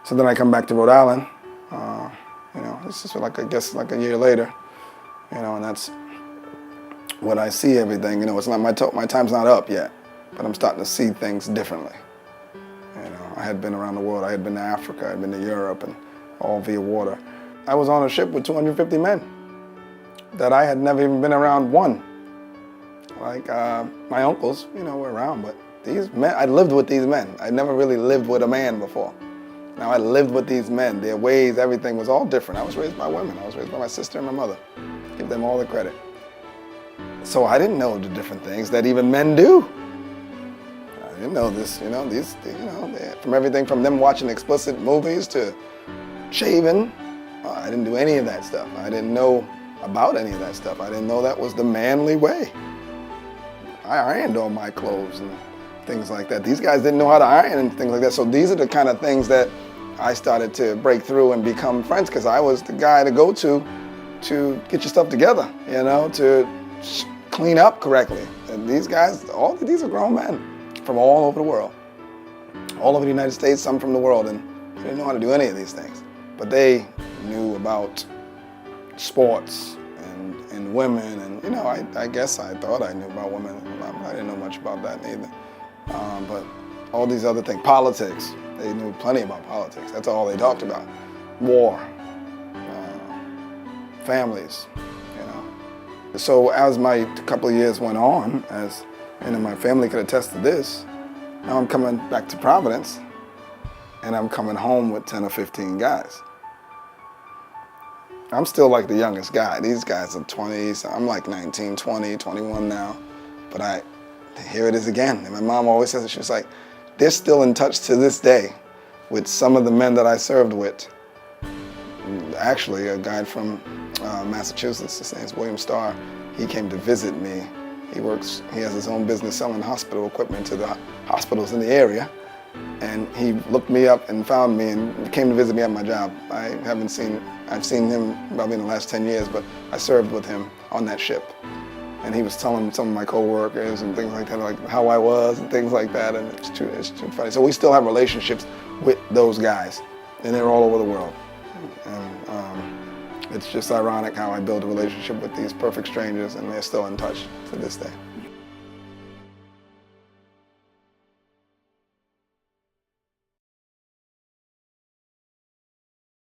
So then I come back to Rhode Island. This is like, I guess, like a year later. And that's when I see everything. It's not my time's not up yet, but I'm starting to see things differently. I had been around the world. I had been to Africa. I had been to Europe, and all via water. I was on a ship with 250 men that I had never even been around one. Like my uncles, were around, but these men, I lived with these men. I never really lived with a man before. Now I lived with these men. Their ways, everything was all different. I was raised by women. I was raised by my sister and my mother. Give them all the credit. So I didn't know the different things that even men do. I didn't know this, from everything from them watching explicit movies to shaving. I didn't do any of that stuff. I didn't know about any of that stuff. I didn't know that was the manly way. I ironed all my clothes and things like that. These guys didn't know how to iron and things like that. So these are the kind of things that I started to break through and become friends, because I was the guy to go to get your stuff together, to clean up correctly. And these guys, these are grown men from all over the world, all over the United States, some from the world, and they didn't know how to do any of these things. But they knew about sports and women, and I guess I thought I knew about women. I didn't know much about that either. But all these other things, politics, they knew plenty about politics. That's all they talked about. War, families, So as my couple of years went on, my family could attest to this, now I'm coming back to Providence, and I'm coming home with 10 or 15 guys. I'm still like the youngest guy. These guys are 20, so I'm like 19, 20, 21 now. But here it is again. And my mom always says it. She's like, they're still in touch to this day with some of the men that I served with. Actually, a guy from Massachusetts, his name's William Starr, he came to visit me. He has his own business selling hospital equipment to the hospitals in the area. And he looked me up and found me and came to visit me at my job. I've seen him probably in the last 10 years, but I served with him on that ship. And he was telling some of my coworkers and things like that, like how I was and things like that, and it's too funny. So we still have relationships with those guys, and they're all over the world. And it's just ironic how I built a relationship with these perfect strangers, and they're still in touch to this day.